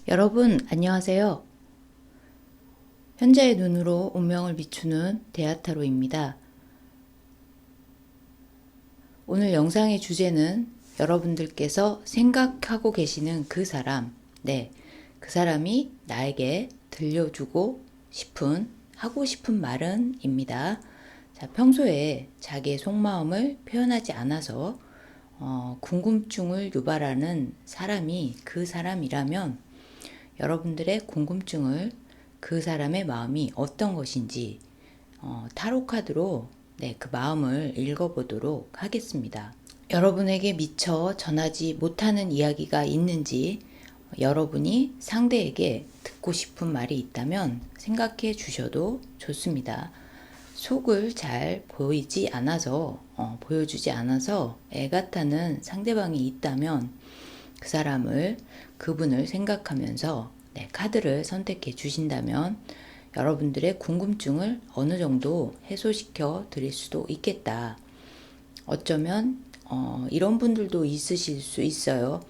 여러분, 안녕하세요. 현자의 눈으로 운명을 비추는 대아타로입니다. 오늘 영상의 주제는 여러분들께서 생각하고 계시는 그 사람, 그 사람이 나에게 들려주고 싶은, 하고 싶은 말은 입니다. 자, 평소에 자기의 속마음을 표현하지 않아서 궁금증을 유발하는 사람이 그 사람이라면 여러분들의 궁금증을 그 사람의 마음이 어떤 것인지 타로 카드로 그 마음을 읽어보도록 하겠습니다. 여러분에게 미처 전하지 못하는 이야기가 있는지 여러분이 상대에게 듣고 싶은 말이 있다면 생각해 주셔도 좋습니다. 속을 잘 보여주지 않아서 애가 타는 상대방이 있다면 그분을 생각하면서 카드를 선택해 주신다면 여러분들의 궁금증을 어느 정도 해소시켜 드릴 수도 있겠다. 어쩌면 이런 분들도 있으실 수 있어요.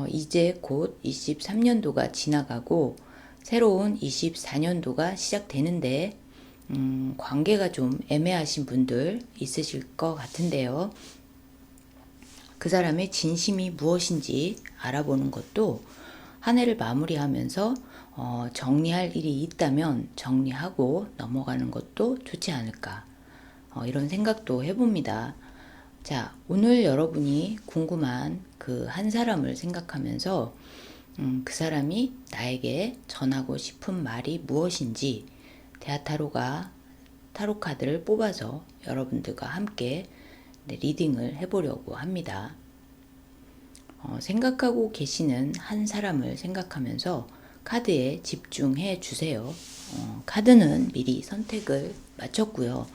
이제 곧 23년도가 지나가고 새로운 24년도가 시작되는데 관계가 좀 애매하신 분들 있으실 것 같은데요. 그 사람의 진심이 무엇인지 알아보는 것도 한 해를 마무리하면서 정리할 일이 있다면 정리하고 넘어가는 것도 좋지 않을까, 이런 생각도 해봅니다. 자, 오늘 여러분이 궁금한 그 한 사람을 생각하면서 그 사람이 나에게 전하고 싶은 말이 무엇인지 대아타로가 타로 카드를 뽑아서 여러분들과 함께 리딩을 해보려고 합니다. 생각하고 계시는 한 사람을 생각하면서 카드에 집중해 주세요. 카드는 미리 선택을 마쳤고요.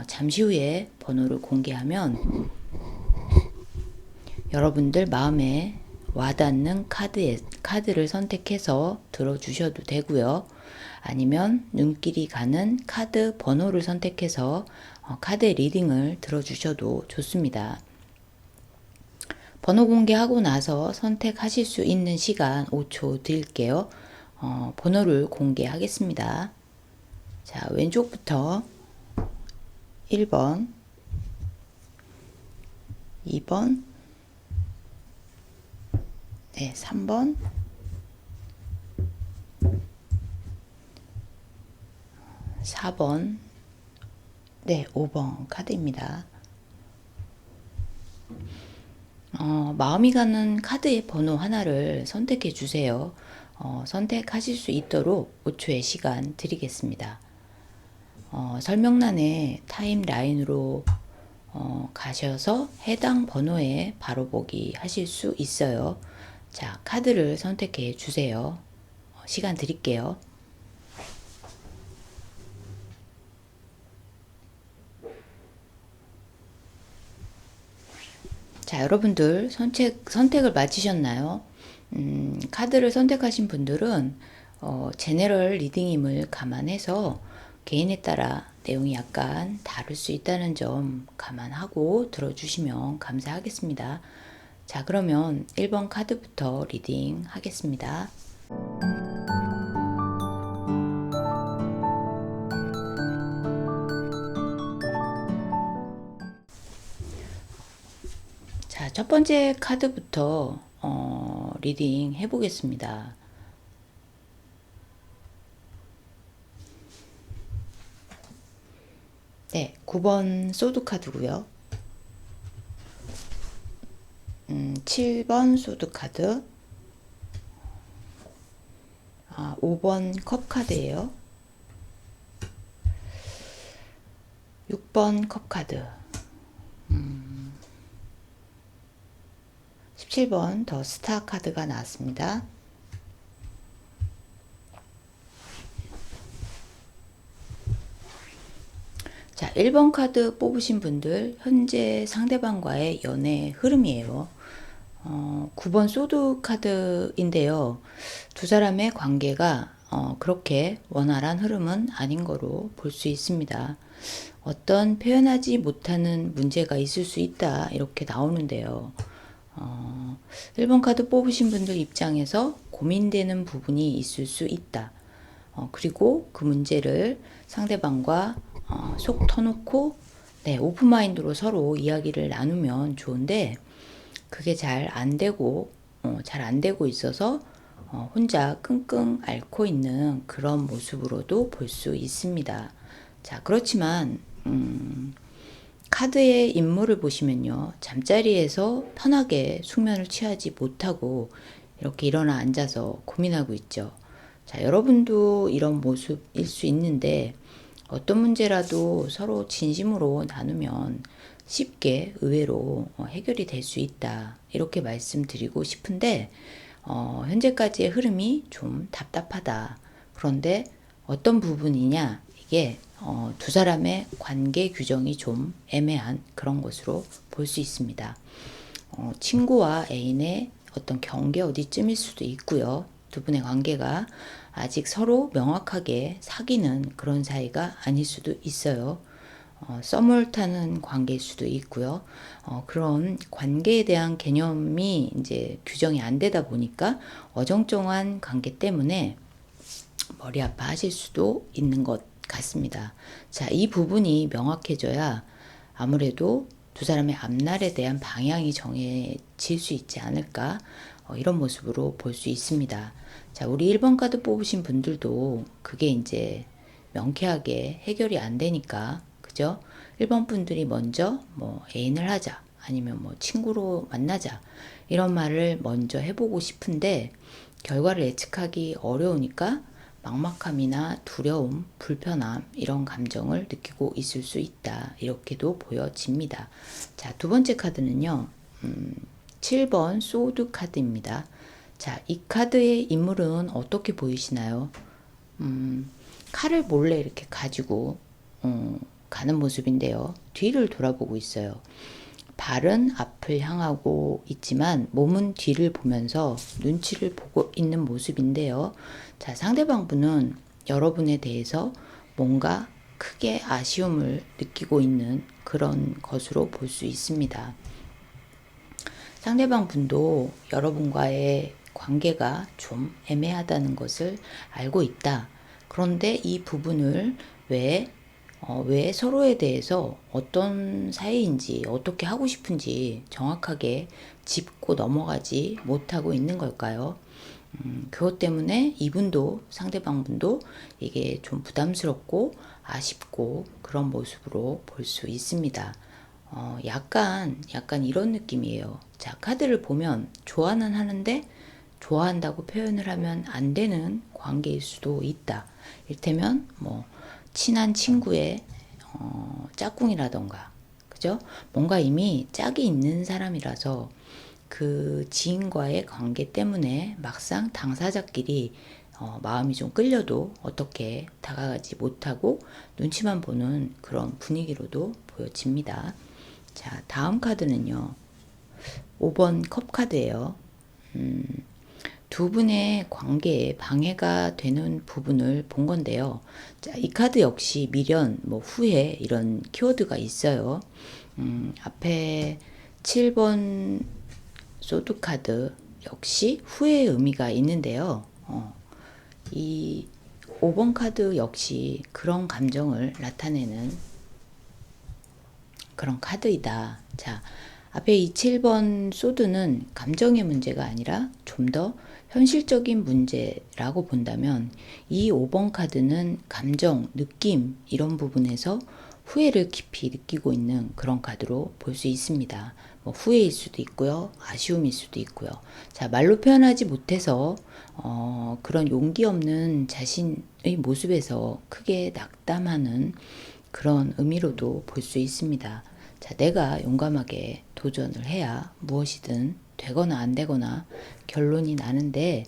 잠시 후에 번호를 공개하면 여러분들 마음에 와닿는 카드를 선택해서 들어주셔도 되고요. 아니면 눈길이 가는 카드 번호를 선택해서 카드 리딩을 들어주셔도 좋습니다. 번호 공개하고 나서 선택하실 수 있는 시간 5초 드릴게요. 번호를 공개하겠습니다. 자, 왼쪽부터 1번, 2번, 3번, 4번, 5번 카드입니다. 마음이 가는 카드의 번호 하나를 선택해 주세요. 선택하실 수 있도록 5초의 시간 드리겠습니다. 설명란에 타임라인으로 가셔서 해당 번호에 바로 보기 하실 수 있어요. 자, 카드를 선택해 주세요. 시간 드릴게요. 자, 여러분들 선택을 마치셨나요? 카드를 선택하신 분들은 제너럴 리딩임을 감안해서 개인에 따라 내용이 약간 다를 수 있다는 점 감안하고 들어주시면 감사하겠습니다. 자, 그러면 1번 카드부터 리딩 하겠습니다. 자, 첫 번째 카드부터 리딩 해보겠습니다. 네, 9번 소드 카드고요. 7번 소드 카드. 5번 컵 카드예요. 6번 컵 카드. 17번 더 스타 카드가 나왔습니다. 자, 1번 카드 뽑으신 분들 현재 상대방과의 연애 흐름이에요. 9번 소드 카드인데요. 두 사람의 관계가 그렇게 원활한 흐름은 아닌 거로 볼 수 있습니다. 어떤 표현하지 못하는 문제가 있을 수 있다 이렇게 나오는데요. 어, 1번 카드 뽑으신 분들 입장에서 고민되는 부분이 있을 수 있다. 그리고 그 문제를 상대방과 속 터놓고 네, 오픈마인드로 서로 이야기를 나누면 좋은데 그게 잘 안 되고 잘 안 되고 있어서 혼자 끙끙 앓고 있는 그런 모습으로도 볼 수 있습니다. 자, 그렇지만 카드의 인물을 보시면요. 잠자리에서 편하게 숙면을 취하지 못하고 이렇게 일어나 앉아서 고민하고 있죠. 자, 여러분도 이런 모습일 수 있는데 어떤 문제라도 서로 진심으로 나누면 쉽게 의외로 해결이 될 수 있다. 이렇게 말씀드리고 싶은데 현재까지의 흐름이 좀 답답하다. 그런데 어떤 부분이냐? 이게 두 사람의 관계 규정이 좀 애매한 그런 것으로 볼 수 있습니다. 친구와 애인의 어떤 경계 어디쯤일 수도 있고요. 두 분의 관계가 아직 서로 명확하게 사귀는 그런 사이가 아닐 수도 있어요. 썸을 타는 관계일 수도 있고요. 그런 관계에 대한 개념이 이제 규정이 안 되다 보니까 어정쩡한 관계 때문에 머리 아파하실 수도 있는 것 같습니다. 자, 이 부분이 명확해져야 아무래도 두 사람의 앞날에 대한 방향이 정해질 수 있지 않을까 이런 모습으로 볼 수 있습니다. 자, 우리 1번 카드 뽑으신 분들도 그게 이제 명쾌하게 해결이 안 되니까 그죠? 1번 분들이 먼저 뭐 애인을 하자 아니면 뭐 친구로 만나자 이런 말을 먼저 해보고 싶은데 결과를 예측하기 어려우니까 막막함이나 두려움, 불편함 이런 감정을 느끼고 있을 수 있다. 이렇게도 보여집니다. 자, 두 번째 카드는요. 7번 소드 카드입니다. 자, 이 카드의 인물은 어떻게 보이시나요? 칼을 몰래 이렇게 가지고 가는 모습인데요. 뒤를 돌아보고 있어요. 발은 앞을 향하고 있지만 몸은 뒤를 보면서 눈치를 보고 있는 모습인데요. 자, 상대방 분은 여러분에 대해서 뭔가 크게 아쉬움을 느끼고 있는 그런 것으로 볼 수 있습니다. 상대방 분도 여러분과의 관계가 좀 애매하다는 것을 알고 있다. 그런데 이 부분을 왜 서로에 대해서 어떤 사이인지, 어떻게 하고 싶은지 정확하게 짚고 넘어가지 못하고 있는 걸까요? 그것 때문에 이분도 상대방 분도 이게 좀 부담스럽고 아쉽고 그런 모습으로 볼 수 있습니다. 약간 이런 느낌이에요. 자, 카드를 보면 좋아는 하는데 좋아한다고 표현을 하면 안 되는 관계일 수도 있다. 이를테면 뭐 친한 친구의 짝꿍이라던가 그죠? 뭔가 이미 짝이 있는 사람이라서 그 지인과의 관계 때문에 막상 당사자끼리 마음이 좀 끌려도 어떻게 다가가지 못하고 눈치만 보는 그런 분위기로도 보여집니다. 자, 다음 카드는요. 5번 컵 카드예요. 두 분의 관계에 방해가 되는 부분을 본 건데요. 자, 이 카드 역시 미련, 뭐 후회 이런 키워드가 있어요. 앞에 7번 소드 카드 역시 후회의 의미가 있는데요. 이 5번 카드 역시 그런 감정을 나타내는 그런 카드이다. 자, 앞에 이 7번 소드는 감정의 문제가 아니라 좀 더 현실적인 문제라고 본다면 이 5번 카드는 감정, 느낌 이런 부분에서 후회를 깊이 느끼고 있는 그런 카드로 볼 수 있습니다. 뭐 후회일 수도 있고요. 아쉬움일 수도 있고요. 자, 말로 표현하지 못해서 그런 용기 없는 자신의 모습에서 크게 낙담하는 그런 의미로도 볼 수 있습니다. 자, 내가 용감하게 도전을 해야 무엇이든 되거나 안 되거나 결론이 나는데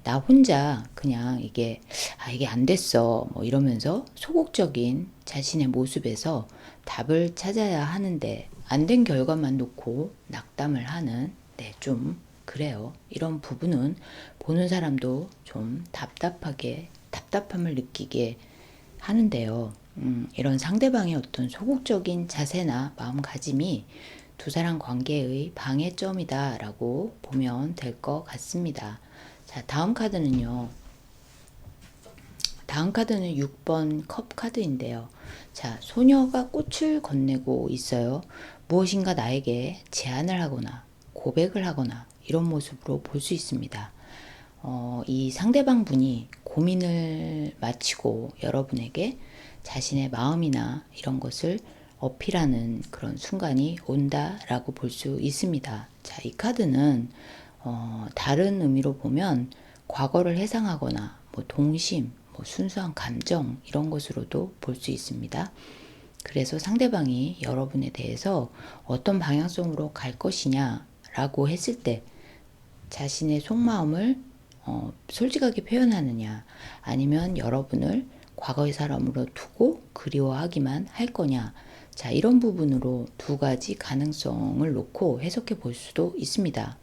나 혼자 그냥 이게 이게 안 됐어 뭐 이러면서 소극적인 자신의 모습에서 답을 찾아야 하는데 안 된 결과만 놓고 낙담을 하는 좀 그래요. 이런 부분은 보는 사람도 좀 답답함을 느끼게 하는데요. 이런 상대방의 어떤 소극적인 자세나 마음가짐이 두 사람 관계의 방해점이다 라고 보면 될 것 같습니다. 자, 다음 카드는요. 다음 카드는 6번 컵 카드인데요. 자, 소녀가 꽃을 건네고 있어요. 무엇인가 나에게 제안을 하거나 고백을 하거나 이런 모습으로 볼 수 있습니다. 이 상대방 분이 고민을 마치고 여러분에게 자신의 마음이나 이런 것을 어필하는 그런 순간이 온다라고 볼 수 있습니다. 자, 이 카드는 다른 의미로 보면 과거를 해상하거나 뭐 동심, 뭐 순수한 감정 이런 것으로도 볼 수 있습니다. 그래서 상대방이 여러분에 대해서 어떤 방향성으로 갈 것이냐라고 했을 때 자신의 속마음을 솔직하게 표현하느냐, 아니면 여러분을 과거의 사람으로 두고 그리워하기만 할 거냐. 자, 이런 부분으로 두 가지 가능성을 놓고 해석해 볼 수도 있습니다.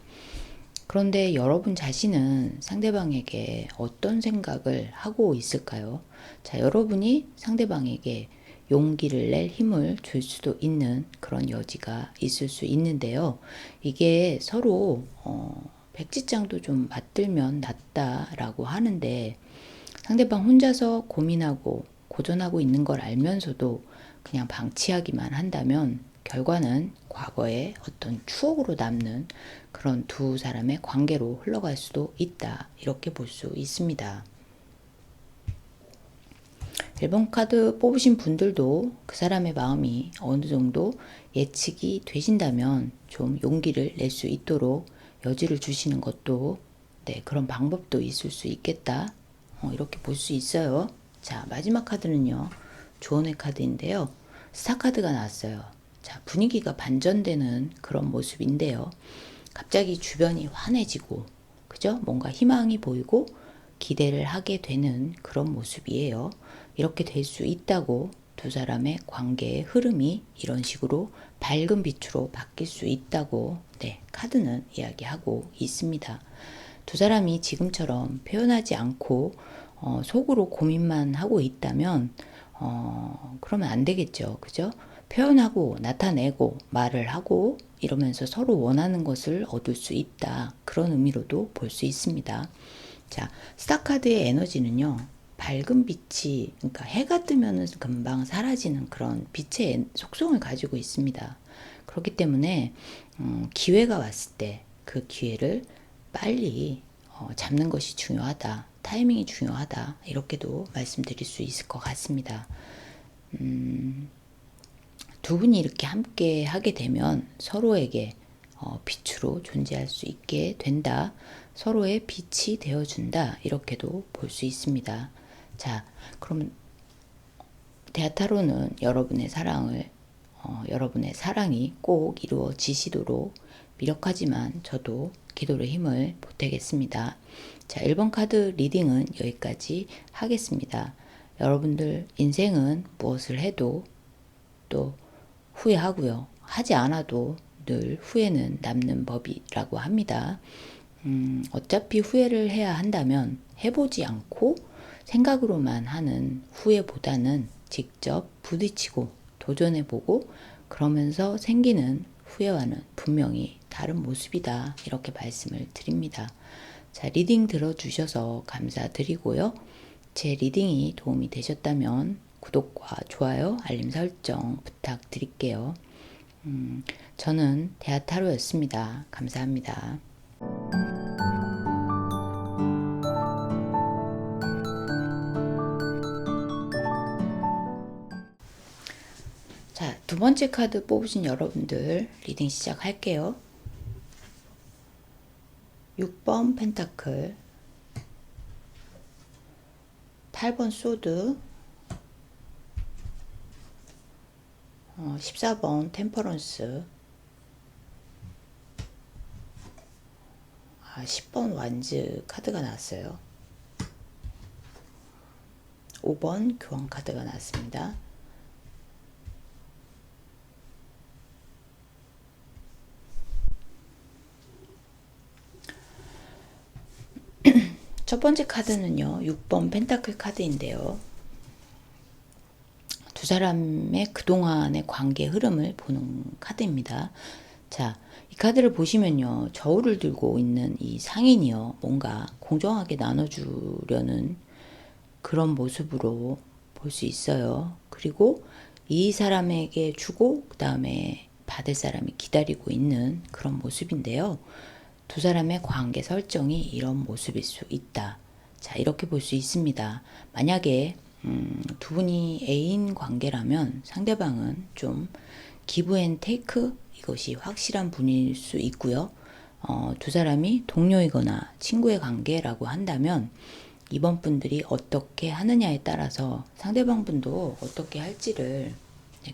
그런데 여러분 자신은 상대방에게 어떤 생각을 하고 있을까요? 자, 여러분이 상대방에게 용기를 낼 힘을 줄 수도 있는 그런 여지가 있을 수 있는데요. 이게 서로 백지장도 좀 맞들면 낫다라고 하는데, 상대방 혼자서 고민하고 고전하고 있는 걸 알면서도 그냥 방치하기만 한다면 결과는 과거의 어떤 추억으로 남는 그런 두 사람의 관계로 흘러갈 수도 있다, 이렇게 볼 수 있습니다. 1번 카드 뽑으신 분들도 그 사람의 마음이 어느 정도 예측이 되신다면 좀 용기를 낼 수 있도록 여지를 주시는 것도, 네, 그런 방법도 있을 수 있겠다, 이렇게 볼 수 있어요. 자, 마지막 카드는요, 조언의 카드인데요. 스타 카드가 나왔어요. 자, 분위기가 반전되는 그런 모습인데요. 갑자기 주변이 환해지고, 그죠? 뭔가 희망이 보이고 기대를 하게 되는 그런 모습이에요. 이렇게 될 수 있다고, 두 사람의 관계의 흐름이 이런 식으로 밝은 빛으로 바뀔 수 있다고, 네, 카드는 이야기하고 있습니다. 두 사람이 지금처럼 표현하지 않고 속으로 고민만 하고 있다면 그러면 안 되겠죠. 그죠? 표현하고 나타내고 말을 하고 이러면서 서로 원하는 것을 얻을 수 있다. 그런 의미로도 볼 수 있습니다. 자, 스타카드의 에너지는요, 밝은 빛이, 그러니까 해가 뜨면은 금방 사라지는 그런 빛의 속성을 가지고 있습니다. 그렇기 때문에 기회가 왔을 때 그 기회를 빨리 잡는 것이 중요하다. 타이밍이 중요하다. 이렇게도 말씀드릴 수 있을 것 같습니다. 두 분이 이렇게 함께 하게 되면 서로에게 빛으로 존재할 수 있게 된다. 서로의 빛이 되어준다. 이렇게도 볼 수 있습니다. 자, 그럼 대하타로는 여러분의 사랑이 꼭 이루어지시도록, 미력하지만 저도 기도의 힘을 보태겠습니다. 자, 1번 카드 리딩은 여기까지 하겠습니다. 여러분들 인생은 무엇을 해도 또 후회하고요. 하지 않아도 늘 후회는 남는 법이라고 합니다. 어차피 후회를 해야 한다면 해보지 않고 생각으로만 하는 후회보다는 직접 부딪히고 도전해보고 그러면서 생기는 후회와는 분명히 다른 모습이다, 이렇게 말씀을 드립니다. 자, 리딩 들어주셔서 감사드리고요. 제 리딩이 도움이 되셨다면 구독과 좋아요, 알림 설정 부탁드릴게요. 저는 대하타로였습니다. 감사합니다. 자, 두 번째 카드 뽑으신 여러분들 리딩 시작할게요. 6번 펜타클, 8번 소드, 14번 템퍼런스, 10번 완즈 카드가 나왔어요. 5번 교황 카드가 나왔습니다. 첫 번째 카드는요, 6번 펜타클 카드인데요. 두 두 사람의 그동안의 관계 흐름을 보는 카드입니다. 자, 이 카드를 보시면요. 저울을 들고 있는 이 상인이요. 뭔가 공정하게 나눠주려는 그런 모습으로 볼 수 있어요. 그리고 이 사람에게 주고 그 다음에 받을 사람이 기다리고 있는 그런 모습인데요. 두 사람의 관계 설정이 이런 모습일 수 있다. 자, 이렇게 볼 수 있습니다. 만약에 두 분이 애인 관계라면 상대방은 좀 기브 앤 테이크 이것이 확실한 분일 수 있고요. 두 사람이 동료이거나 친구의 관계라고 한다면 이번 분들이 어떻게 하느냐에 따라서 상대방 분도 어떻게 할지를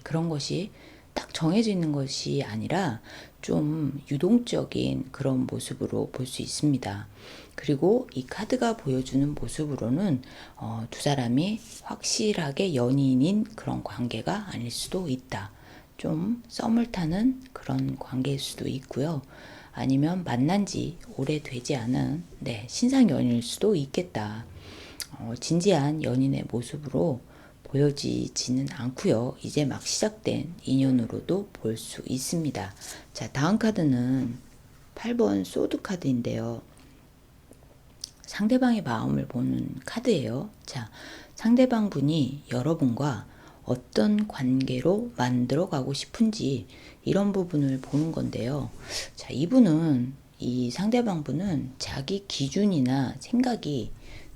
그런 것이 딱 정해져 있는 것이 아니라 좀 유동적인 그런 모습으로 볼 수 있습니다. 그리고 이 카드가 보여주는 모습으로는 두 사람이 확실하게 연인인 그런 관계가 아닐 수도 있다. 좀 썸을 타는 그런 관계일 수도 있고요. 아니면 만난 지 오래되지 않은 신상 연인일 수도 있겠다. 진지한 연인의 모습으로 보여지지는 않고요. 이제 막 시작된 인연으로도 볼 수 있습니다. 자, 다음 카드는 8번 소드 카드인데요. 상대방의 마음을 보는 카드예요. 자, 상대방 분이 여러분과 어떤 관계로 만들어 가고 싶은지 이런 부분을 보는 건데요. 자, 이 상대방 분은 자기 기준이나 생각이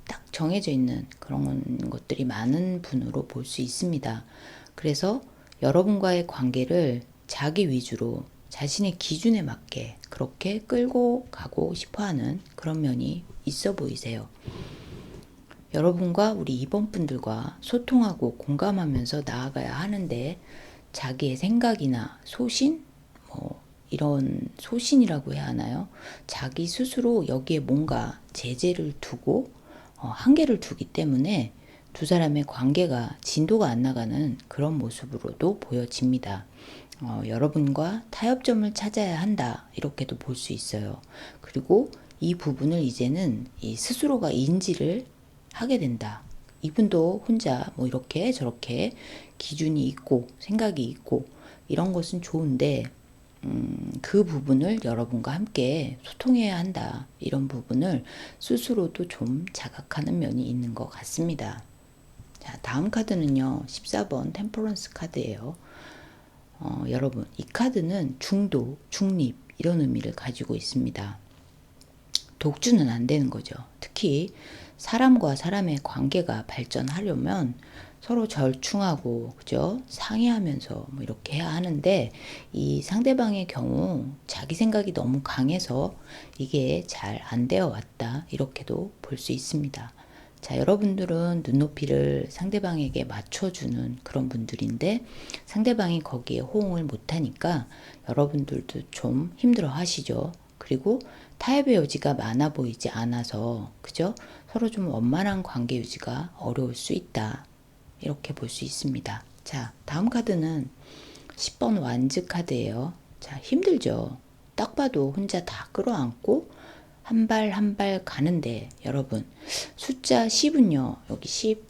딱 정해져 있는 그런 것들이 많은 분으로 볼 수 있습니다. 그래서 여러분과의 관계를 자기 위주로 자신의 기준에 맞게 그렇게 끌고 가고 싶어 하는 그런 면이 있어 보이세요. 여러분과 우리 이번 분들과 소통하고 공감하면서 나아가야 하는데 자기의 생각이나 소신, 이런 소신이라고 해야 하나요? 자기 스스로 여기에 뭔가 제재를 두고 한계를 두기 때문에 두 사람의 관계가 진도가 안 나가는 그런 모습으로도 보여집니다. 여러분과 타협점을 찾아야 한다 이렇게도 볼 수 있어요. 그리고 이 부분을 이제는 이 스스로가 인지를 하게 된다. 이분도 혼자 뭐 이렇게 저렇게 기준이 있고 생각이 있고 이런 것은 좋은데 그 부분을 여러분과 함께 소통해야 한다. 이런 부분을 스스로도 좀 자각하는 면이 있는 것 같습니다. 자, 다음 카드는요. 14번 템퍼런스 카드예요. 여러분, 이 카드는 중도, 중립 이런 의미를 가지고 있습니다. 독주는 안 되는 거죠. 특히 사람과 사람의 관계가 발전하려면 서로 절충하고 그죠? 상의하면서 뭐 이렇게 해야 하는데 이 상대방의 경우 자기 생각이 너무 강해서 이게 잘 안 되어 왔다. 이렇게도 볼 수 있습니다. 자, 여러분들은 눈높이를 상대방에게 맞춰주는 그런 분들인데 상대방이 거기에 호응을 못하니까 여러분들도 좀 힘들어 하시죠. 그리고 타협의 여지가 많아 보이지 않아서 그죠? 서로 좀 원만한 관계 유지가 어려울 수 있다. 이렇게 볼 수 있습니다. 자, 다음 카드는 10번 완즈 카드예요. 자, 힘들죠? 딱 봐도 혼자 다 끌어안고 한 발 한 발 가는데 여러분 숫자 10은요. 여기 10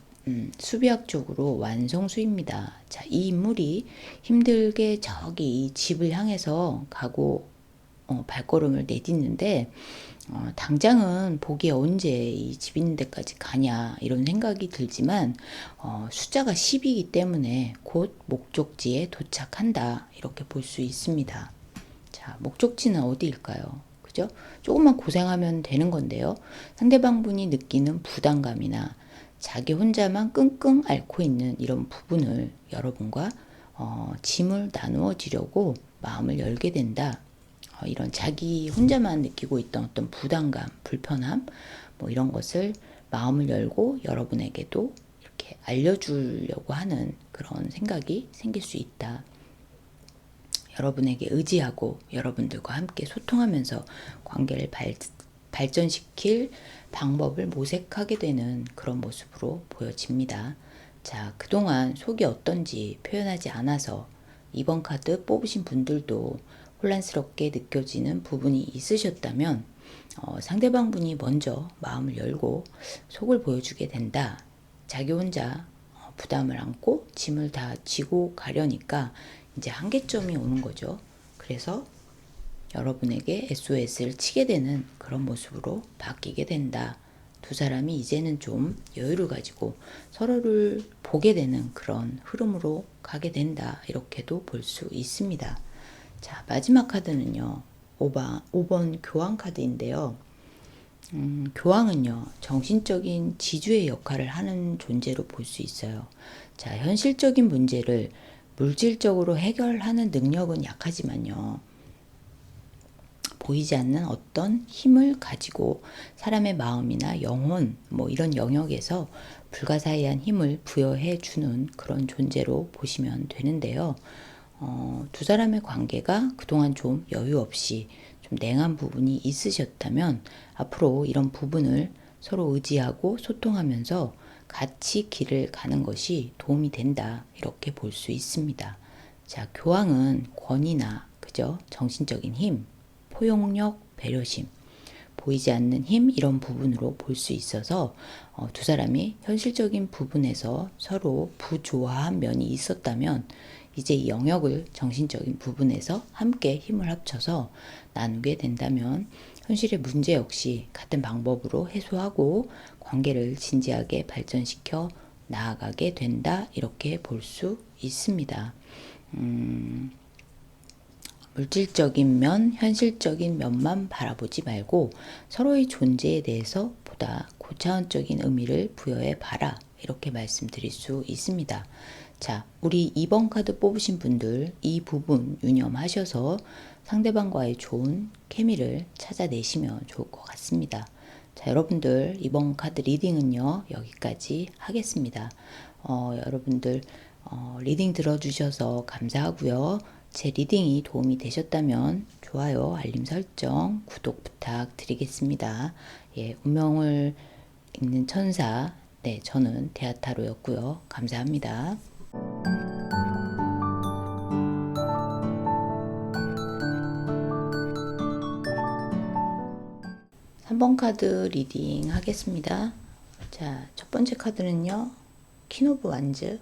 수비학적으로 완성수입니다. 자, 이 인물이 힘들게 저기 이 집을 향해서 가고 발걸음을 내딛는데 당장은 보기에 언제 이 집 있는 데까지 가냐 이런 생각이 들지만 숫자가 10이기 때문에 곧 목적지에 도착한다 이렇게 볼 수 있습니다. 자, 목적지는 어디일까요? 그죠? 조금만 고생하면 되는 건데요. 상대방 분이 느끼는 부담감이나 자기 혼자만 끙끙 앓고 있는 이런 부분을 여러분과 짐을 나누어 지려고 마음을 열게 된다. 이런 자기 혼자만 느끼고 있던 어떤 부담감, 불편함, 뭐 이런 것을 마음을 열고 여러분에게도 이렇게 알려주려고 하는 그런 생각이 생길 수 있다. 여러분에게 의지하고 여러분들과 함께 소통하면서 관계를 발전시킬 방법을 모색하게 되는 그런 모습으로 보여집니다. 자, 그동안 속이 어떤지 표현하지 않아서 이번 카드 뽑으신 분들도 혼란스럽게 느껴지는 부분이 있으셨다면 상대방 분이 먼저 마음을 열고 속을 보여주게 된다. 자기 혼자 부담을 안고 짐을 다 지고 가려니까 이제 한계점이 오는 거죠. 그래서 여러분에게 SOS를 치게 되는 그런 모습으로 바뀌게 된다. 두 사람이 이제는 좀 여유를 가지고 서로를 보게 되는 그런 흐름으로 가게 된다. 이렇게도 볼 수 있습니다. 자, 마지막 카드는요. 5번 교황 카드인데요. 교황은요, 정신적인 지주의 역할을 하는 존재로 볼 수 있어요. 자, 현실적인 문제를 물질적으로 해결하는 능력은 약하지만요, 보이지 않는 어떤 힘을 가지고 사람의 마음이나 영혼, 뭐 이런 영역에서 불가사의한 힘을 부여해 주는 그런 존재로 보시면 되는데요. 두 사람의 관계가 그동안 좀 여유 없이 좀 냉한 부분이 있으셨다면 앞으로 이런 부분을 서로 의지하고 소통하면서 같이 길을 가는 것이 도움이 된다. 이렇게 볼 수 있습니다. 자, 교황은 권위나 그죠? 정신적인 힘, 포용력, 배려심, 보이지 않는 힘 이런 부분으로 볼 수 있어서 두 사람이 현실적인 부분에서 서로 부조화한 면이 있었다면 이제 이 영역을 정신적인 부분에서 함께 힘을 합쳐서 나누게 된다면 현실의 문제 역시 같은 방법으로 해소하고 관계를 진지하게 발전시켜 나아가게 된다. 이렇게 볼 수 있습니다. 물질적인 면, 현실적인 면만 바라보지 말고 서로의 존재에 대해서 보다 고차원적인 의미를 부여해 봐라. 이렇게 말씀드릴 수 있습니다. 자, 우리 2번 카드 뽑으신 분들 이 부분 유념하셔서 상대방과의 좋은 케미를 찾아내시면 좋을 것 같습니다. 자, 여러분들 이번 카드 리딩은요, 여기까지 하겠습니다. 여러분들 리딩 들어주셔서 감사하고요. 제 리딩이 도움이 되셨다면 좋아요, 알림 설정, 구독 부탁드리겠습니다. 예, 운명을 읽는 천사, 네, 저는 대하타로였고요. 감사합니다. 3번 카드 리딩 하겠습니다. 자, 첫 번째 카드는요, 퀸 오브 완즈.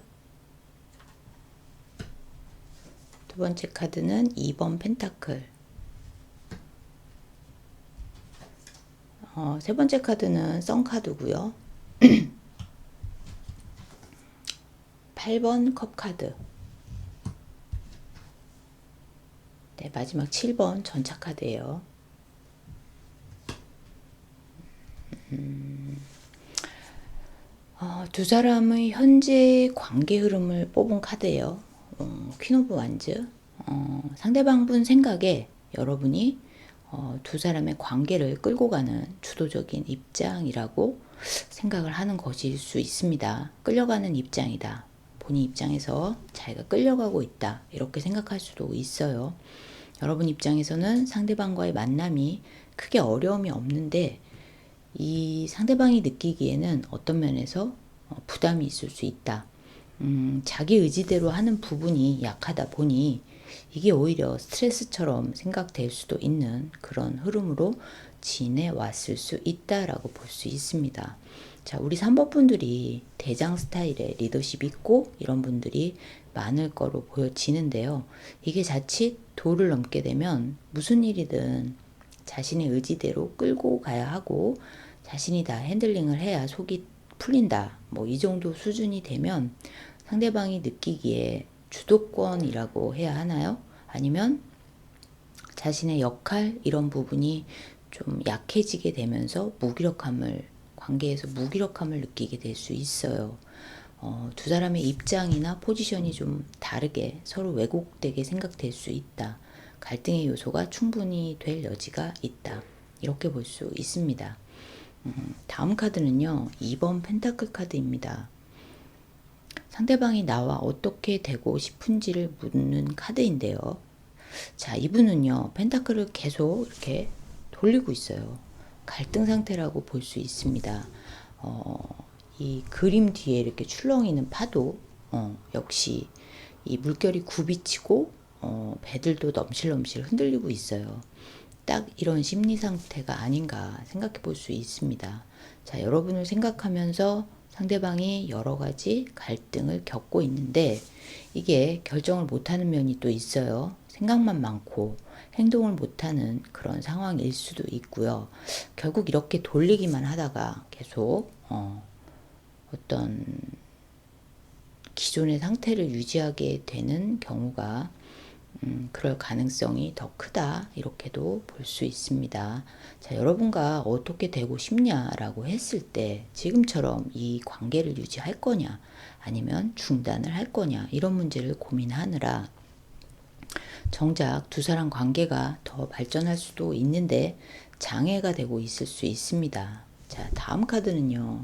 두 번째 카드는 2번 펜타클. 세 번째 카드는 선 카드고요. 8번 컵 카드. 네, 마지막 7번 전차 카드예요. 두 사람의 현재 관계 흐름을 뽑은 카드예요. 퀸 오브 완즈. 상대방 분 생각에 여러분이 두 사람의 관계를 끌고 가는 주도적인 입장이라고 생각을 하는 것일 수 있습니다. 끌려가는 입장이다. 본인 입장에서 자기가 끌려가고 있다. 이렇게 생각할 수도 있어요. 여러분 입장에서는 상대방과의 만남이 크게 어려움이 없는데 이 상대방이 느끼기에는 어떤 면에서 부담이 있을 수 있다. 자기 의지대로 하는 부분이 약하다 보니 이게 오히려 스트레스처럼 생각될 수도 있는 그런 흐름으로 지내왔을 수 있다라고 볼 수 있습니다. 자, 우리 3번 분들이 대장 스타일의 리더십 있고 이런 분들이 많을 거로 보여지는데요. 이게 자칫 도를 넘게 되면 무슨 일이든 자신의 의지대로 끌고 가야 하고 자신이 다 핸들링을 해야 속이 풀린다. 뭐 이 정도 수준이 되면 상대방이 느끼기에 주도권이라고 해야 하나요? 아니면 자신의 역할 이런 부분이 좀 약해지게 되면서 관계에서 무기력함을 느끼게 될 수 있어요. 두 사람의 입장이나 포지션이 좀 다르게 서로 왜곡되게 생각될 수 있다. 갈등의 요소가 충분히 될 여지가 있다. 이렇게 볼 수 있습니다. 다음 카드는요, 2번 펜타클 카드입니다. 상대방이 나와 어떻게 되고 싶은지를 묻는 카드인데요. 자, 이분은요, 펜타클을 계속 이렇게 돌리고 있어요. 갈등 상태라고 볼 수 있습니다. 이 그림 뒤에 이렇게 출렁이는 파도, 역시 이 물결이 굽이치고, 배들도 넘실넘실 흔들리고 있어요. 딱 이런 심리 상태가 아닌가 생각해 볼 수 있습니다. 자, 여러분을 생각하면서 상대방이 여러 가지 갈등을 겪고 있는데 이게 결정을 못하는 면이 또 있어요. 생각만 많고 행동을 못하는 그런 상황일 수도 있고요. 결국 이렇게 돌리기만 하다가 계속 어떤 기존의 상태를 유지하게 되는 경우가 그럴 가능성이 더 크다 이렇게도 볼 수 있습니다. 자, 여러분과 어떻게 되고 싶냐라고 했을 때 지금처럼 이 관계를 유지할 거냐 아니면 중단을 할 거냐 이런 문제를 고민하느라 정작 두 사람 관계가 더 발전할 수도 있는데 장애가 되고 있을 수 있습니다. 자, 다음 카드는요.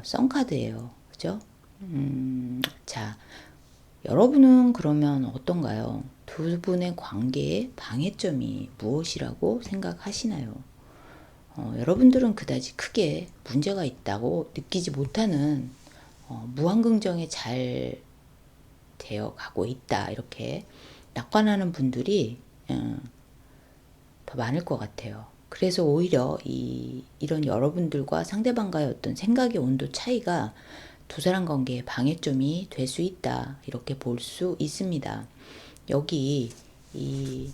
썬 카드예요. 그죠? 자, 여러분은 그러면 어떤가요? 두 분의 관계의 방해점이 무엇이라고 생각하시나요? 여러분들은 그다지 크게 문제가 있다고 느끼지 못하는 무한긍정에 잘 되어 가고 있다. 이렇게 낙관하는 분들이 더 많을 것 같아요. 그래서 오히려 이런 여러분들과 상대방과의 어떤 생각의 온도 차이가 두 사람 관계의 방해점이 될 수 있다. 이렇게 볼 수 있습니다. 여기 이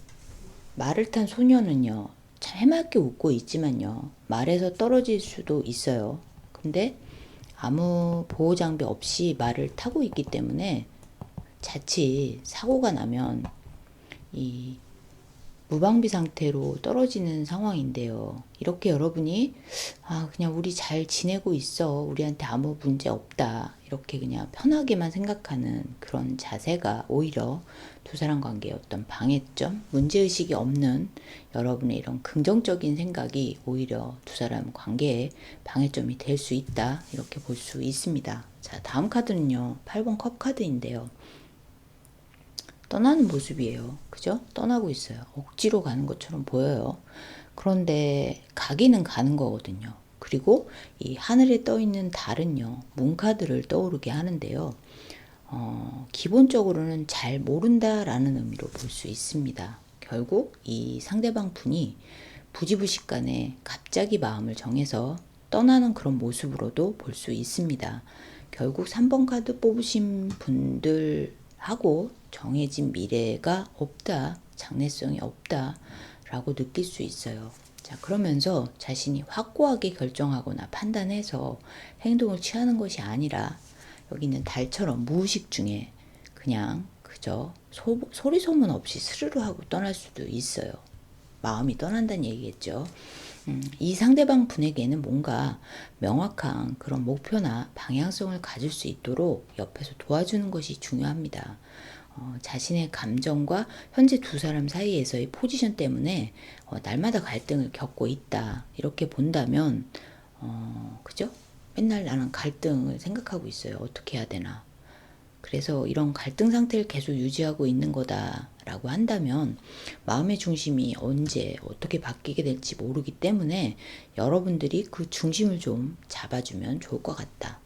말을 탄 소녀는요. 참 해맑게 웃고 있지만요. 말에서 떨어질 수도 있어요. 근데 아무 보호 장비 없이 말을 타고 있기 때문에 자칫 사고가 나면 이 무방비 상태로 떨어지는 상황인데요. 이렇게 여러분이 그냥 우리 잘 지내고 있어. 우리한테 아무 문제 없다. 이렇게 그냥 편하게만 생각하는 그런 자세가 오히려 두 사람 관계의 어떤 방해점, 문제의식이 없는 여러분의 이런 긍정적인 생각이 오히려 두 사람 관계에 방해점이 될 수 있다. 이렇게 볼 수 있습니다. 자, 다음 카드는요. 8번 컵 카드인데요. 떠나는 모습이에요. 그죠? 떠나고 있어요. 억지로 가는 것처럼 보여요. 그런데 가기는 가는 거거든요. 그리고 이 하늘에 떠 있는 달은요, 문카드를 떠오르게 하는데요. 기본적으로는 잘 모른다라는 의미로 볼 수 있습니다. 결국 이 상대방 분이 부지부식간에 갑자기 마음을 정해서 떠나는 그런 모습으로도 볼 수 있습니다. 결국 3번 카드 뽑으신 분들하고 정해진 미래가 없다, 장래성이 없다 라고 느낄 수 있어요. 자, 그러면서 자신이 확고하게 결정하거나 판단해서 행동을 취하는 것이 아니라 여기 있는 달처럼 무의식 중에 그냥 그저 소리 소문 없이 스르르 하고 떠날 수도 있어요. 마음이 떠난다는 얘기겠죠. 이 상대방 분에게는 뭔가 명확한 그런 목표나 방향성을 가질 수 있도록 옆에서 도와주는 것이 중요합니다. 자신의 감정과 현재 두 사람 사이에서의 포지션 때문에 날마다 갈등을 겪고 있다. 이렇게 본다면 그죠? 맨날 나는 갈등을 생각하고 있어요. 어떻게 해야 되나. 그래서 이런 갈등 상태를 계속 유지하고 있는 거다라고 한다면 마음의 중심이 언제 어떻게 바뀌게 될지 모르기 때문에 여러분들이 그 중심을 좀 잡아주면 좋을 것 같다.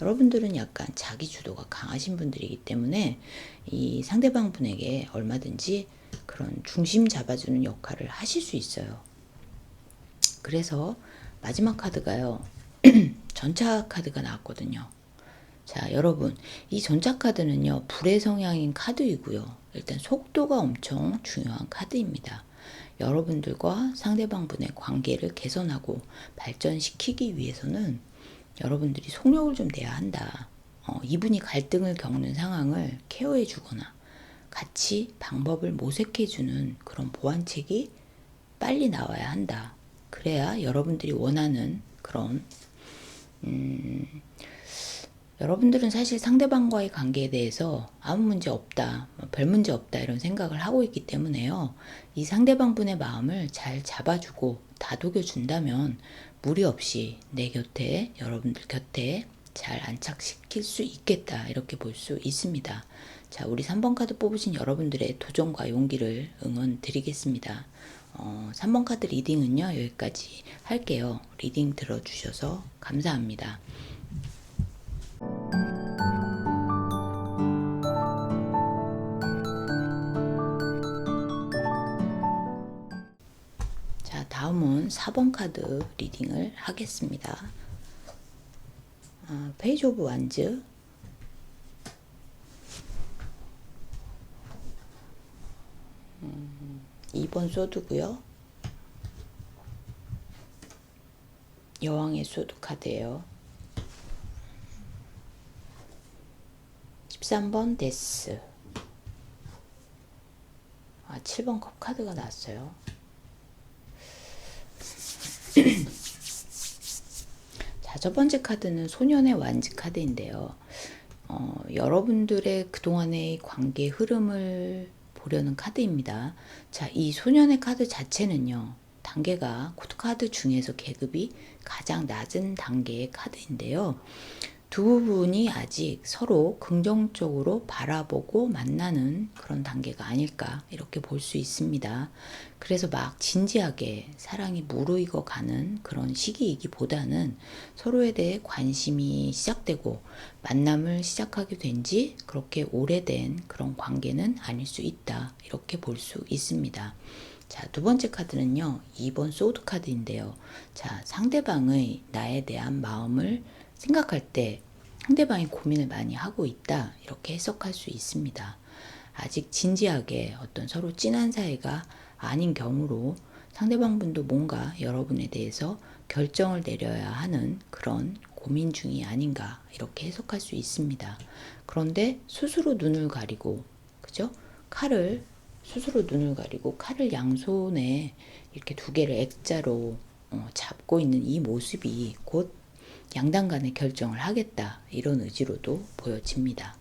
여러분들은 약간 자기 주도가 강하신 분들이기 때문에 이 상대방 분에게 얼마든지 그런 중심 잡아주는 역할을 하실 수 있어요. 그래서 마지막 카드가요. 전차 카드가 나왔거든요. 자, 여러분, 이 전차 카드는요, 불의 성향인 카드이고요. 일단 속도가 엄청 중요한 카드입니다. 여러분들과 상대방 분의 관계를 개선하고 발전시키기 위해서는 여러분들이 속력을 좀 내야 한다. 이분이 갈등을 겪는 상황을 케어해 주거나 같이 방법을 모색해 주는 그런 보완책이 빨리 나와야 한다. 그래야 여러분들이 원하는 그런 여러분들은 사실 상대방과의 관계에 대해서 아무 문제 없다, 별 문제 없다 이런 생각을 하고 있기 때문에요. 이 상대방 분의 마음을 잘 잡아주고 다독여 준다면 무리 없이 내 곁에, 여러분들 곁에 잘 안착시킬 수 있겠다 이렇게 볼 수 있습니다. 자, 우리 3번 카드 뽑으신 여러분들의 도전과 용기를 응원 드리겠습니다. 3번 카드 리딩은요 여기까지 할게요. 리딩 들어주셔서 감사합니다. 자, 다음은 4번 카드 리딩을 하겠습니다. 페이지 오브 완즈, 2번 소드고요. 여왕의 소드 카드예요. 13번 데스. 7번 컵 카드가 나왔어요. 자, 첫 번째 카드는 소년의 완즈 카드인데요. 여러분들의 그동안의 관계 흐름을 보려는 카드입니다. 자, 이 소년의 카드 자체는요, 단계가 코드카드 중에서 계급이 가장 낮은 단계의 카드인데요. 두 부분이 아직 서로 긍정적으로 바라보고 만나는 그런 단계가 아닐까 이렇게 볼 수 있습니다. 그래서 막 진지하게 사랑이 무르익어 가는 그런 시기이기보다는 서로에 대해 관심이 시작되고 만남을 시작하게 된 지 그렇게 오래된 그런 관계는 아닐 수 있다 이렇게 볼 수 있습니다. 자, 두 번째 카드는요, 2번 소드 카드인데요. 자, 상대방의 나에 대한 마음을 생각할 때 상대방이 고민을 많이 하고 있다 이렇게 해석할 수 있습니다. 아직 진지하게 어떤 서로 진한 사이가 아닌 경우로 상대방 분도 뭔가 여러분에 대해서 결정을 내려야 하는 그런 고민 중이 아닌가 이렇게 해석할 수 있습니다. 그런데 스스로 눈을 가리고, 그죠? 스스로 눈을 가리고 칼을 양손에 이렇게 두 개를 액자로 잡고 있는 이 모습이 곧 양당 간의 결정을 하겠다 이런 의지로도 보여집니다.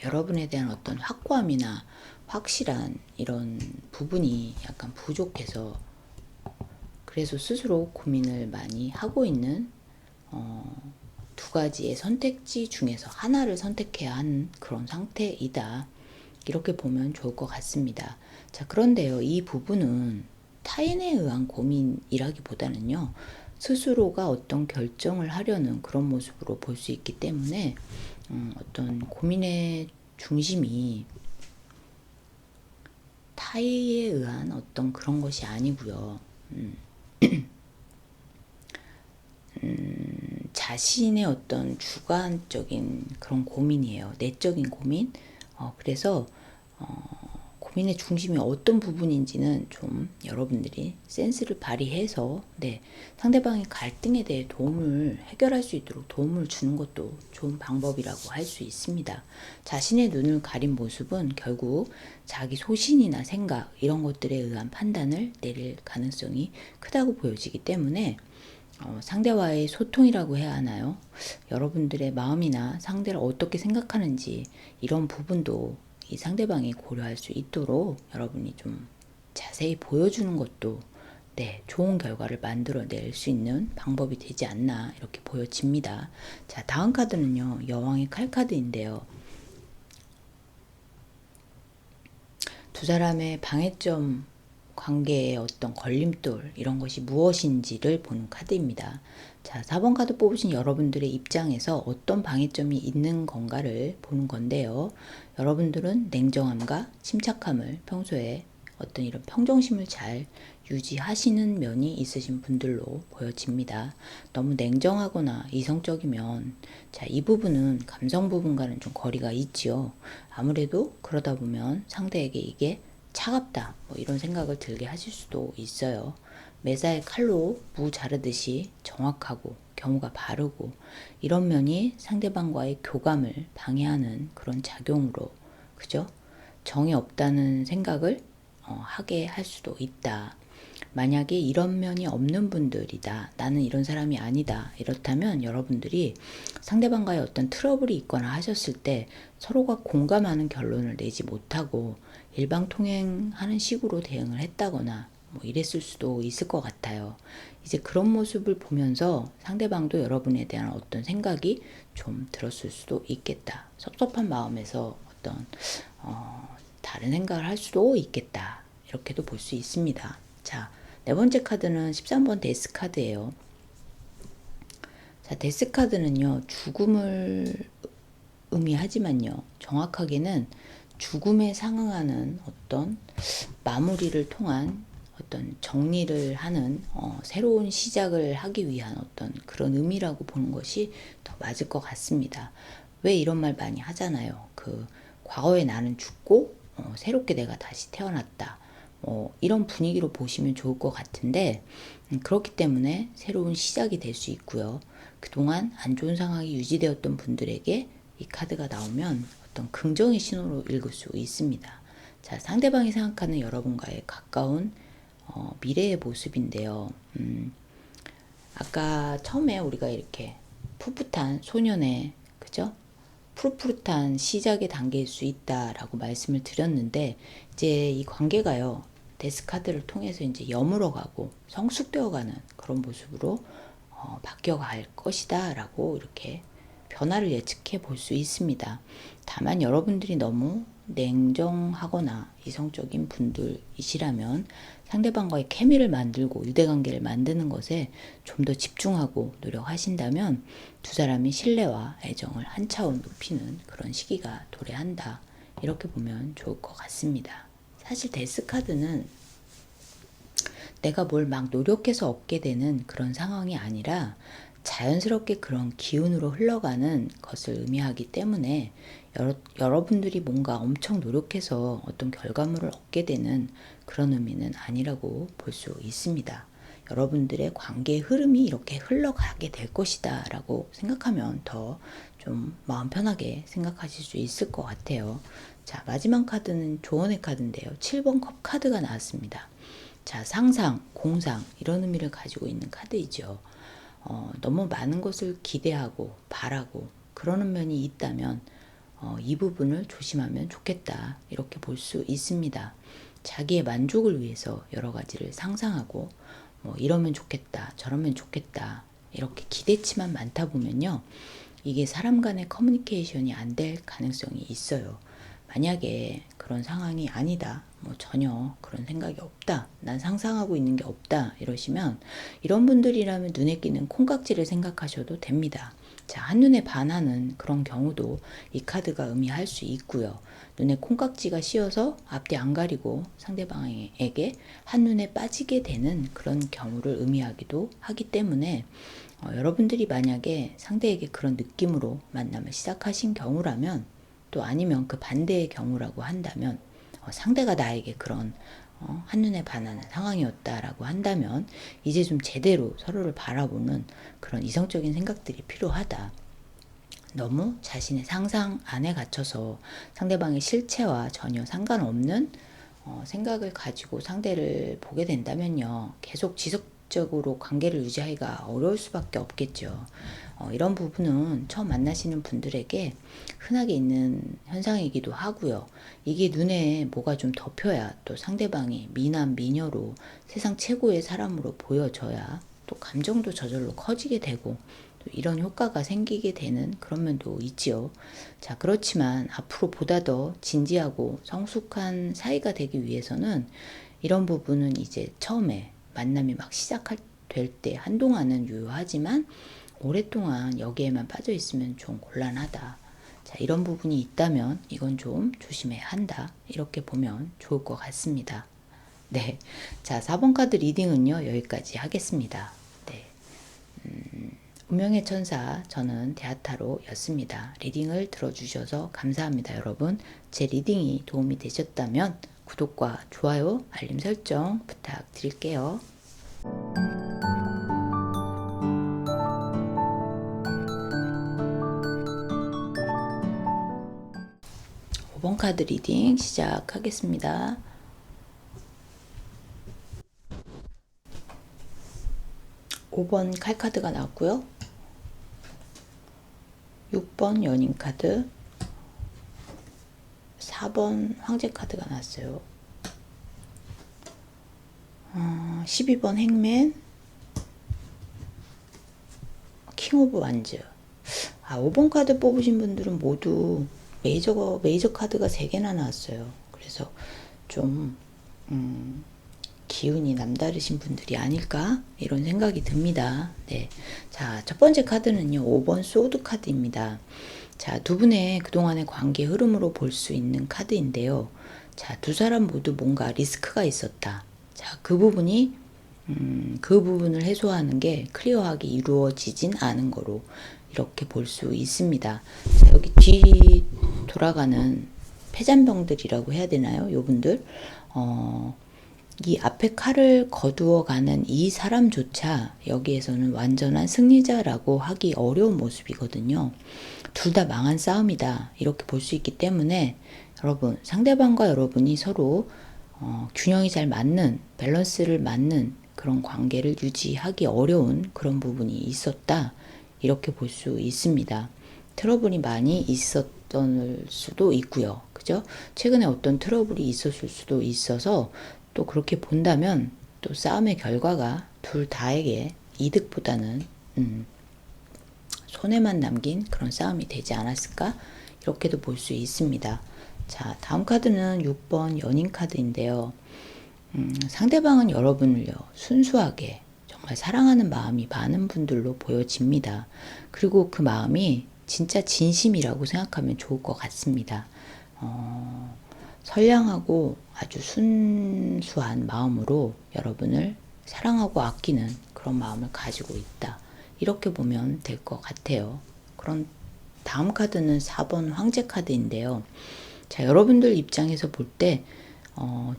여러분에 대한 어떤 확고함이나 확실한 이런 부분이 약간 부족해서 그래서 스스로 고민을 많이 하고 있는 두 가지의 선택지 중에서 하나를 선택해야 하는 그런 상태이다 이렇게 보면 좋을 것 같습니다. 자, 그런데요, 이 부분은 타인에 의한 고민이라기보다는요, 스스로가 어떤 결정을 하려는 그런 모습으로 볼 수 있기 때문에 어떤 고민의 중심이 타인에 의한 어떤 그런 것이 아니고요. 자신의 어떤 주관적인 그런 고민이에요. 내적인 고민. 그래서 고민의 중심이 어떤 부분인지는 좀 여러분들이 센스를 발휘해서 상대방의 갈등에 대해 해결할 수 있도록 도움을 주는 것도 좋은 방법이라고 할 수 있습니다. 자신의 눈을 가린 모습은 결국 자기 소신이나 생각 이런 것들에 의한 판단을 내릴 가능성이 크다고 보여지기 때문에 상대와의 소통이라고 해야 하나요? 여러분들의 마음이나 상대를 어떻게 생각하는지 이런 부분도 이 상대방이 고려할 수 있도록 여러분이 좀 자세히 보여주는 것도 좋은 결과를 만들어낼 수 있는 방법이 되지 않나 이렇게 보여집니다. 자, 다음 카드는요, 여왕의 칼 카드인데요. 두 사람의 방해점 관계의 어떤 걸림돌 이런 것이 무엇인지를 보는 카드입니다. 자, 4번 카드 뽑으신 여러분들의 입장에서 어떤 방해점이 있는 건가를 보는 건데요. 여러분들은 냉정함과 침착함을 평소에 어떤 이런 평정심을 잘 유지하시는 면이 있으신 분들로 보여집니다. 너무 냉정하거나 이성적이면 이 부분은 감성 부분과는 좀 거리가 있지요. 아무래도 그러다 보면 상대에게 이게 차갑다 이런 생각을 들게 하실 수도 있어요. 매사에 칼로 무 자르듯이 정확하고 경우가 바르고 이런 면이 상대방과의 교감을 방해하는 그런 작용으로, 그죠? 정이 없다는 생각을 하게 할 수도 있다. 만약에 이런 면이 없는 분들이다, 나는 이런 사람이 아니다, 이렇다면 여러분들이 상대방과의 어떤 트러블이 있거나 하셨을 때 서로가 공감하는 결론을 내지 못하고 일방통행하는 식으로 대응을 했다거나 이랬을 수도 있을 것 같아요. 이제 그런 모습을 보면서 상대방도 여러분에 대한 어떤 생각이 좀 들었을 수도 있겠다. 섭섭한 마음에서 어떤 다른 생각을 할 수도 있겠다. 이렇게도 볼 수 있습니다. 자, 네 번째 카드는 13번 데스 카드예요. 자, 데스 카드는요, 죽음을 의미하지만요, 정확하게는 죽음에 상응하는 어떤 마무리를 통한 어떤 정리를 하는 새로운 시작을 하기 위한 어떤 그런 의미라고 보는 것이 더 맞을 것 같습니다. 왜 이런 말 많이 하잖아요. 그 과거에 나는 죽고 새롭게 내가 다시 태어났다. 이런 분위기로 보시면 좋을 것 같은데 그렇기 때문에 새로운 시작이 될 수 있고요. 그동안 안 좋은 상황이 유지되었던 분들에게 이 카드가 나오면 어떤 긍정의 신호로 읽을 수 있습니다. 자, 상대방이 생각하는 여러분과의 가까운 미래의 모습인데요. 아까 처음에 우리가 이렇게 풋풋한 소년의 그죠? 푸릇푸릇한 시작의 단계일 수 있다라고 말씀을 드렸는데 이제 이 관계가요. 데스카드를 통해서 이제 여물어가고 성숙되어가는 그런 모습으로 바뀌어갈 것이다 라고 이렇게 변화를 예측해 볼 수 있습니다. 다만 여러분들이 너무 냉정하거나 이성적인 분들이시라면 상대방과의 케미를 만들고 유대관계를 만드는 것에 좀 더 집중하고 노력하신다면 두 사람이 신뢰와 애정을 한 차원 높이는 그런 시기가 도래한다. 이렇게 보면 좋을 것 같습니다. 사실 데스카드는 내가 뭘 막 노력해서 얻게 되는 그런 상황이 아니라 자연스럽게 그런 기운으로 흘러가는 것을 의미하기 때문에 여러분들이 뭔가 엄청 노력해서 어떤 결과물을 얻게 되는 그런 의미는 아니라고 볼 수 있습니다. 여러분들의 관계의 흐름이 이렇게 흘러가게 될 것이다 라고 생각하면 더 좀 마음 편하게 생각하실 수 있을 것 같아요. 자, 마지막 카드는 조언의 카드인데요. 7번 컵 카드가 나왔습니다. 자, 상상, 공상 이런 의미를 가지고 있는 카드이죠. 너무 많은 것을 기대하고 바라고 그러는 면이 있다면 이 부분을 조심하면 좋겠다 이렇게 볼 수 있습니다. 자기의 만족을 위해서 여러 가지를 상상하고 이러면 좋겠다 저러면 좋겠다 이렇게 기대치만 많다 보면요. 이게 사람 간의 커뮤니케이션이 안 될 가능성이 있어요. 만약에 그런 상황이 아니다. 전혀 그런 생각이 없다. 난 상상하고 있는 게 없다. 이러시면 이런 분들이라면 눈에 끼는 콩깍지를 생각하셔도 됩니다. 자, 한눈에 반하는 그런 경우도 이 카드가 의미할 수 있고요. 눈에 콩깍지가 씌어서 앞뒤 안 가리고 상대방에게 한눈에 빠지게 되는 그런 경우를 의미하기도 하기 때문에 여러분들이 만약에 상대에게 그런 느낌으로 만남을 시작하신 경우라면 또 아니면 그 반대의 경우라고 한다면 상대가 나에게 그런 한눈에 반하는 상황이었다라고 한다면 이제 좀 제대로 서로를 바라보는 그런 이성적인 생각들이 필요하다. 너무 자신의 상상 안에 갇혀서 상대방의 실체와 전혀 상관없는 생각을 가지고 상대를 보게 된다면요. 계속 지속적으로 관계를 유지하기가 어려울 수밖에 없겠죠. 이런 부분은 처음 만나시는 분들에게 흔하게 있는 현상이기도 하고요. 이게 눈에 뭐가 좀 덮여야 또 상대방이 미남 미녀로 세상 최고의 사람으로 보여져야 또 감정도 저절로 커지게 되고 또 이런 효과가 생기게 되는 그런 면도 있지요. 자, 그렇지만 앞으로 보다 더 진지하고 성숙한 사이가 되기 위해서는 이런 부분은 이제 처음에 만남이 막 시작할 될 때 한동안은 유효하지만 오랫동안 여기에만 빠져 있으면 좀 곤란하다. 자, 이런 부분이 있다면 이건 좀 조심해야 한다. 이렇게 보면 좋을 것 같습니다. 네. 자, 4번 카드 리딩은요, 여기까지 하겠습니다. 네. 운명의 천사, 저는 대하타로였습니다. 리딩을 들어주셔서 감사합니다, 여러분. 제 리딩이 도움이 되셨다면 구독과 좋아요, 알림 설정 부탁드릴게요. 5번 카드 리딩 시작하겠습니다. 5번 칼카드가 나왔고요. 6번 연인 카드, 4번 황제 카드가 나왔어요. 12번 행맨, 킹 오브 완즈. 5번 카드 뽑으신 분들은 모두 메이저 카드가 3개나 나왔어요. 그래서 좀 기운이 남다르신 분들이 아닐까 이런 생각이 듭니다. 네, 자, 첫 번째 카드는요 5번 소드 카드입니다. 자, 두 분의 그동안의 관계 흐름으로 볼 수 있는 카드인데요. 자, 두 사람 모두 뭔가 리스크가 있었다. 자, 그 부분을 해소하는 게 클리어하게 이루어지진 않은 거로 이렇게 볼 수 있습니다. 자, 여기 뒤 돌아가는 패잔병들이라고 해야 되나요? 요분들 이 앞에 칼을 거두어가는 이 사람조차 여기에서는 완전한 승리자라고 하기 어려운 모습이거든요. 둘 다 망한 싸움이다 이렇게 볼 수 있기 때문에 여러분, 상대방과 여러분이 서로 균형이 잘 맞는, 밸런스를 맞는 그런 관계를 유지하기 어려운 그런 부분이 있었다 이렇게 볼 수 있습니다. 트러블이 많이 있었던 수도 있고요. 그죠? 최근에 어떤 트러블이 있었을 수도 있어서 또 그렇게 본다면 또 싸움의 결과가 둘 다에게 이득보다는 손해만 남긴 그런 싸움이 되지 않았을까? 이렇게도 볼 수 있습니다. 자, 다음 카드는 6번 연인 카드인데요. 상대방은 여러분을요, 순수하게 정말 사랑하는 마음이 많은 분들로 보여집니다. 그리고 그 마음이 진짜 진심이라고 생각하면 좋을 것 같습니다. 선량하고 아주 순수한 마음으로 여러분을 사랑하고 아끼는 그런 마음을 가지고 있다. 이렇게 보면 될 것 같아요. 그럼 다음 카드는 4번 황제 카드인데요. 자, 여러분들 입장에서 볼 때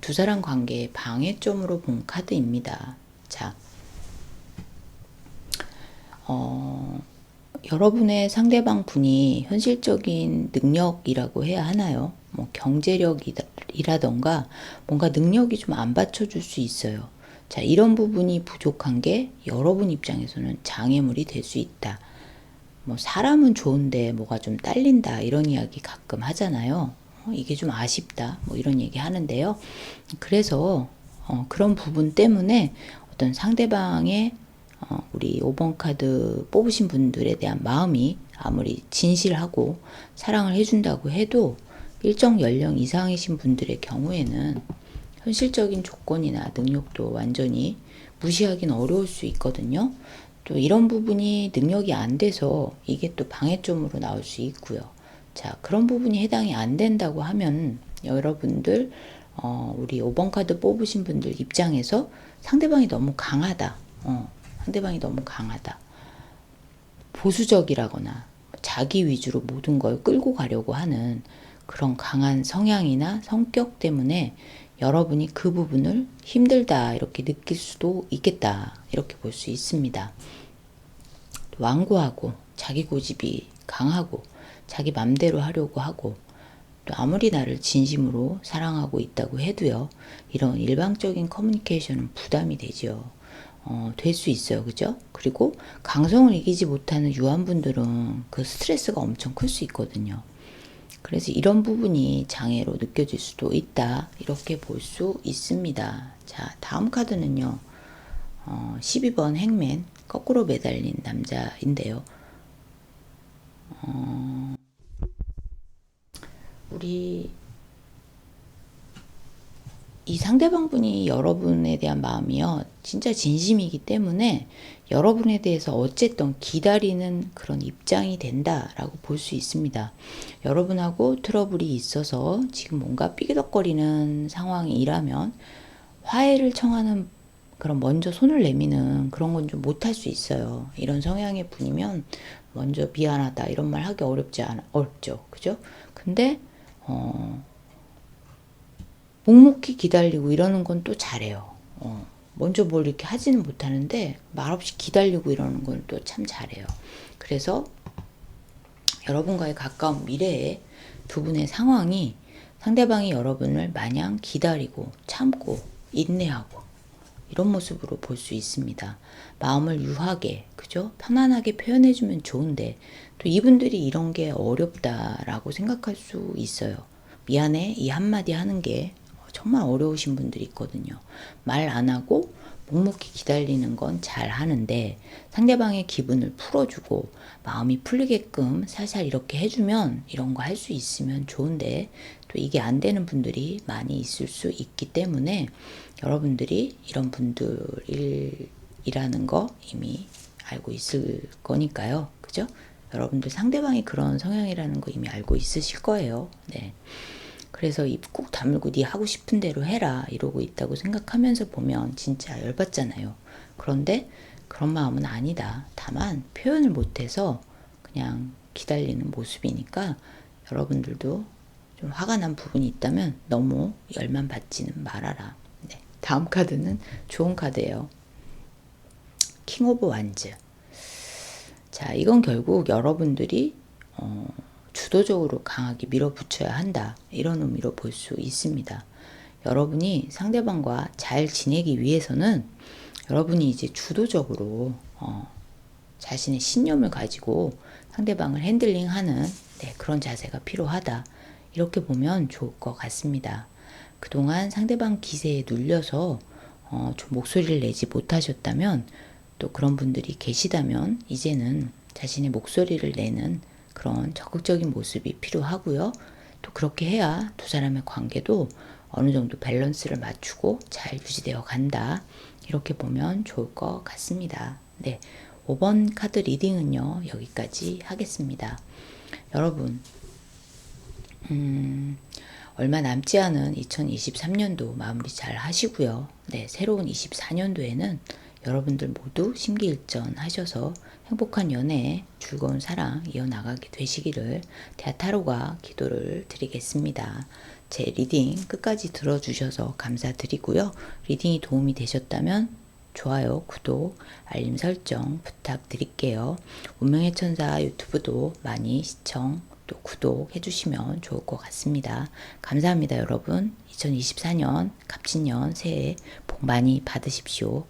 두 사람 관계의 방해점으로 본 카드입니다. 자, 여러분의 상대방 분이 현실적인 능력이라고 해야 하나요? 뭐 경제력이라던가 뭔가 능력이 좀 안 받쳐줄 수 있어요. 자, 이런 부분이 부족한 게 여러분 입장에서는 장애물이 될 수 있다. 뭐 사람은 좋은데 뭐가 좀 딸린다 이런 이야기 가끔 하잖아요. 이게 좀 아쉽다 뭐 이런 얘기 하는데요. 그래서 그런 부분 때문에 어떤 상대방의 우리 5번 카드 뽑으신 분들에 대한 마음이 아무리 진실하고 사랑을 해준다고 해도 일정 연령 이상이신 분들의 경우에는 현실적인 조건이나 능력도 완전히 무시하긴 어려울 수 있거든요. 또 이런 부분이 능력이 안 돼서 이게 또 방해점으로 나올 수 있고요. 자, 그런 부분이 해당이 안 된다고 하면 여러분들 우리 5번 카드 뽑으신 분들 입장에서 상대방이 너무 강하다. 상대방이 너무 강하다. 보수적이라거나 자기 위주로 모든 걸 끌고 가려고 하는 그런 강한 성향이나 성격 때문에 여러분이 그 부분을 힘들다 이렇게 느낄 수도 있겠다 이렇게 볼 수 있습니다. 완고하고 자기 고집이 강하고 자기 맘대로 하려고 하고 또 아무리 나를 진심으로 사랑하고 있다고 해도요, 이런 일방적인 커뮤니케이션은 부담이 되죠. 될 수 있어요. 그죠? 그리고 강성을 이기지 못하는 유한분들은 그 스트레스가 엄청 클 수 있거든요. 그래서 이런 부분이 장애로 느껴질 수도 있다. 이렇게 볼 수 있습니다. 자, 다음 카드는요. 12번 행맨, 거꾸로 매달린 남자인데요. 우리 이 상대방 분이 여러분에 대한 마음이요, 진짜 진심이기 때문에 여러분에 대해서 어쨌든 기다리는 그런 입장이 된다라고 볼 수 있습니다. 여러분하고 트러블이 있어서 지금 뭔가 삐그덕거리는 상황이라면 화해를 청하는 그런 먼저 손을 내미는 그런 건 좀 못할 수 있어요. 이런 성향의 분이면 먼저 미안하다 이런 말 하기 어렵죠. 그죠? 근데 묵묵히 기다리고 이러는 건 또 잘해요. 먼저 뭘 이렇게 하지는 못하는데 말없이 기다리고 이러는 건 또 참 잘해요. 그래서 여러분과의 가까운 미래에 두 분의 상황이 상대방이 여러분을 마냥 기다리고 참고 인내하고 이런 모습으로 볼 수 있습니다. 마음을 유하게, 그죠? 편안하게 표현해주면 좋은데 또 이분들이 이런 게 어렵다라고 생각할 수 있어요. 미안해 이 한마디 하는 게 정말 어려우신 분들이 있거든요. 말 안 하고 묵묵히 기다리는 건 잘 하는데 상대방의 기분을 풀어주고 마음이 풀리게끔 살살 이렇게 해주면 이런 거 할 수 있으면 좋은데 또 이게 안 되는 분들이 많이 있을 수 있기 때문에 여러분들이 이런 분들이라는 거 이미 알고 있을 거니까요. 그죠? 여러분들 상대방이 그런 성향이라는 거 이미 알고 있으실 거예요. 네. 그래서 입 꾹 다물고 네 하고 싶은 대로 해라 이러고 있다고 생각하면서 보면 진짜 열받잖아요. 그런데 그런 마음은 아니다. 다만 표현을 못해서 그냥 기다리는 모습이니까 여러분들도 좀 화가 난 부분이 있다면 너무 열만 받지는 말아라. 네, 다음 카드는 좋은 카드예요. 킹 오브 완즈. 자, 이건 결국 여러분들이 주도적으로 강하게 밀어붙여야 한다. 이런 의미로 볼 수 있습니다. 여러분이 상대방과 잘 지내기 위해서는 여러분이 이제 주도적으로 자신의 신념을 가지고 상대방을 핸들링하는 그런 자세가 필요하다. 이렇게 보면 좋을 것 같습니다. 그동안 상대방 기세에 눌려서 좀 목소리를 내지 못하셨다면 또 그런 분들이 계시다면 이제는 자신의 목소리를 내는 그런 적극적인 모습이 필요하고요. 또 그렇게 해야 두 사람의 관계도 어느 정도 밸런스를 맞추고 잘 유지되어 간다. 이렇게 보면 좋을 것 같습니다. 네, 5번 카드 리딩은요, 여기까지 하겠습니다. 여러분, 얼마 남지 않은 2023년도 마무리 잘 하시고요. 네, 새로운 24년도에는 여러분들 모두 심기일전 하셔서 행복한 연애, 즐거운 사랑 이어나가게 되시기를 대하타로가 기도를 드리겠습니다. 제 리딩 끝까지 들어주셔서 감사드리고요. 리딩이 도움이 되셨다면 좋아요, 구독, 알림 설정 부탁드릴게요. 운명의 천사 유튜브도 많이 시청 또 구독해 주시면 좋을 것 같습니다. 감사합니다, 여러분. 2024년 갑진년 새해 복 많이 받으십시오.